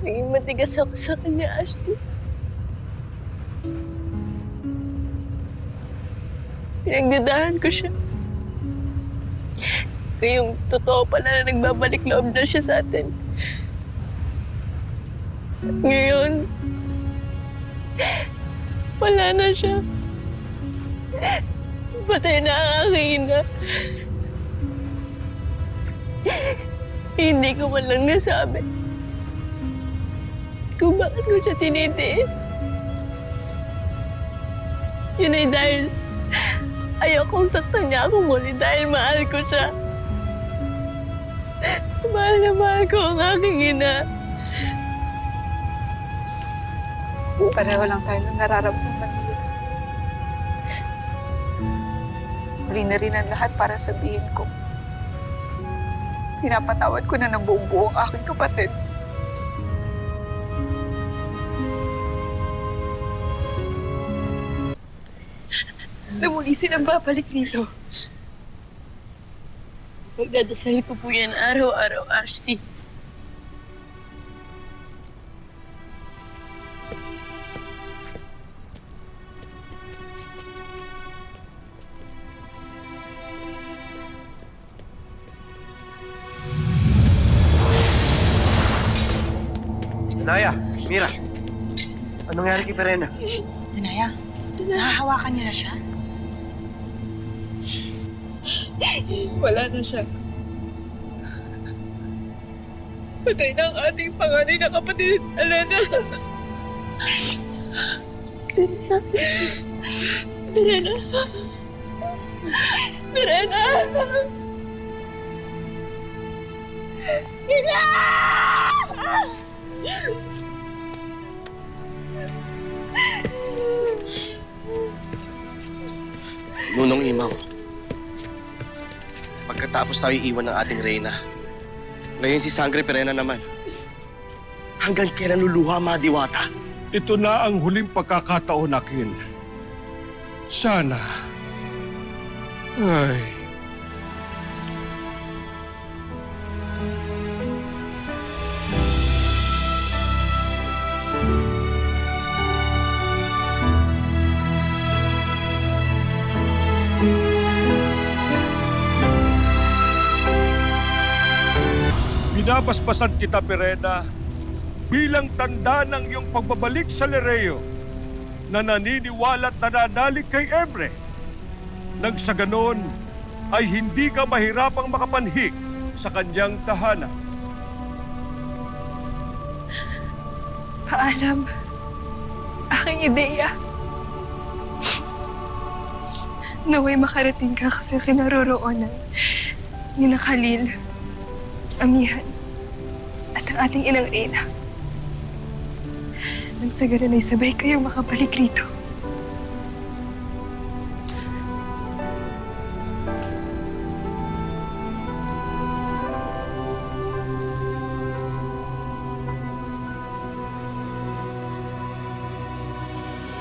Naging matigas ako sa kanya, Ashley. Pinagdadahan ko siya. Kayong totoo pala na nagbabalik loob na siya sa atin. At ngayon, wala na siya. Patay na ang aking ina. Hindi ko man lang nasabi kung bakit ko siya tinitiis. Yun ay dahil ayokong saktan niya ako muli dahil mahal ko siya. Mahal na mahal ko ang aking ina. Pareho lang tayo ng nararamdaman nila. Huli na rin ang lahat para sabihin ko. Pinapatawad ko na ng buong-buo ang aking kapatid. Na muli silang babalik dito. Magdadasal ko po yan araw-araw, Ashley. Danaya, Mira. Anong nangyari kay Perena? Danaya, nahahawakan niya na siya? Wala na siya. Patay na ang ating panganay na kapatid, Elena. Mirena. Mirena. Ina! Nunong Imaw, pagkatapos tayo iwan ng ating reyna, ngayon si Sangre Perena naman. Hanggang kailan luluha, mga diwata? Ito na ang huling pagkakataon nakin. Sana. Ay. Binabasbasan kita, Perena, bilang tanda ng iyong pagbabalik sa Lereo na naniniwala at nananalig kay Ebre. Nang sa ganon ay hindi ka mahirapang makapanhik sa kanyang tahanan. Paalam. Aking ideya. Naway makarating ka kasi kinaroroonan ni na Khalil, Amihan, at ang ating inang Reyna. Nang sa ganun ay sabay kayong makabalik rito.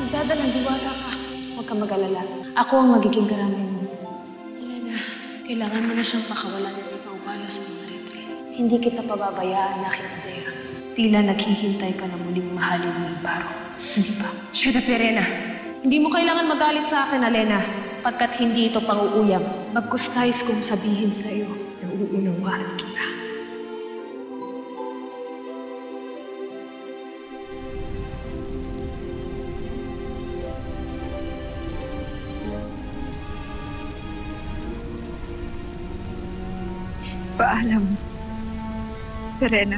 Magdadalang diwata ka. Huwag ka mag-alala. Ako ang magiging karamay mo. Elena, kailangan mo na siyang pakawalan at ipaubaya sa mga retre. Hindi kita pababayaan, aking Adea. Tila naghihintay ka na muling mahalin ng Baro. Hindi ba? Sheda Perena, Hindi mo kailangan magalit sa akin, Elena. Pagkat hindi ito pang-uuyam. Magkustais kong sabihin sa iyo na uunawaan kita. Paalam. Perena.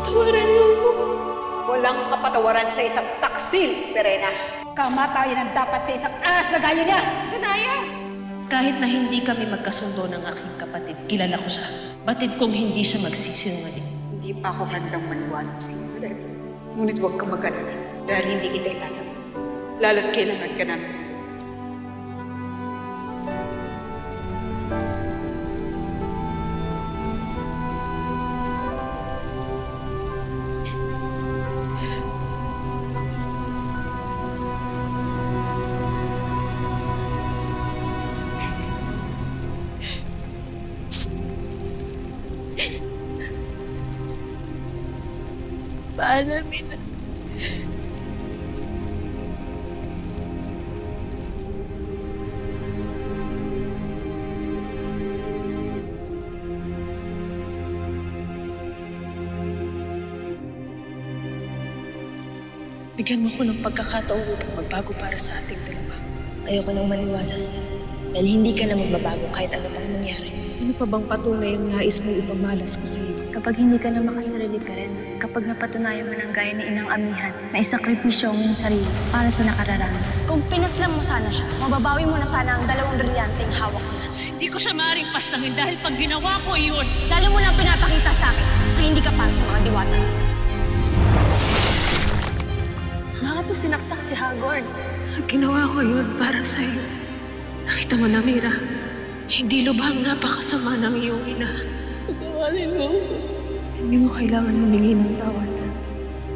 Tawaran niyo ako. walang kapatawaran sa isang taksil, Perena. Kamatayan ang dapat sa isang ahas na gaya niya. Danaya! Kahit na hindi kami magkasundo ng aking kapatid, kilala ko siya. Batid kong hindi siya magsisinungaling. Hindi pa ako handang maniwala sa iyo, Perena. Ngunit huwag kang mag-alala dahil hindi kita itatawa. Lalo't kailangan ka namin. Paalam, Ina. Bigyan mo ko ng pagkakataon upang magbago para sa ating dalawa. Ayoko nang maniwala sa'yo. Dahil hindi ka na magbabago kahit ano pang mangyari. Ano pa bang patunay ang nais mo ipamalas ko sa iyo? Kapag hindi ka na makasarili pa rin, kapag napatunayan mo ng gaya ni Inang Amihan, na isakripisyo ang iyong sarili para sa nakararami. Kung pinaslam mo sana siya, mababawi mo na sana ang 2 brilyanteng hawak mo na. Hindi ko siya maaaring pastangin dahil pag ginawa ko yun, Lalo mo lang pinapakita sa akin na hindi ka para sa mga diwata. Mga po sinaksak si Hagorn. Ginawa ko yun para sa'yo. Nakita mo na, Mira. Hindi lubhang napakasama ng iyong ina. patawarin mo ako. Hindi mo kailangan humingi ng tawad.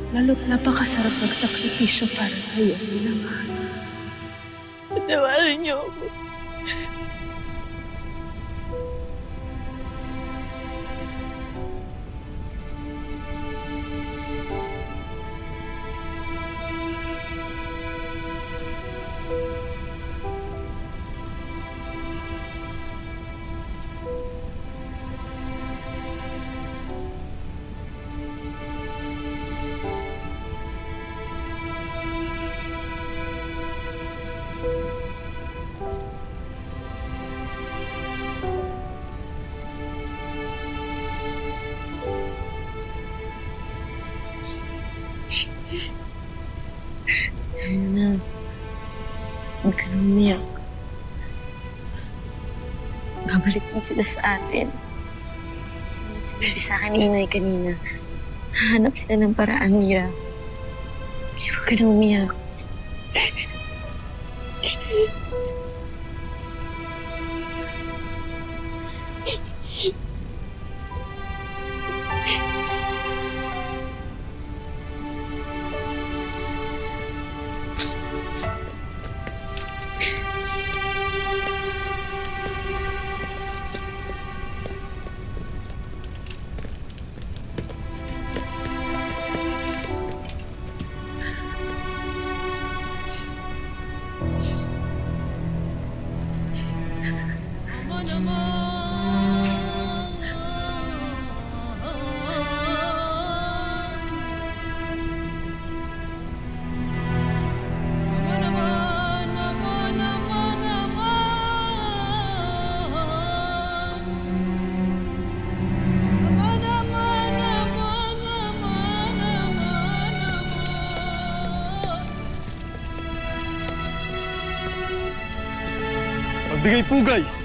Lalo't napakasarap magsakripisyo para sa iyo, minamahal. Patawarin niyo ako. Na, huwag ka nang umiyak. Babalik din sila sa atin. Sinabi sa akin ni Inay kanina, hahanap sila ng paraan, Mira. Kaya huwag ka nang umiyak. Magbigay pugay!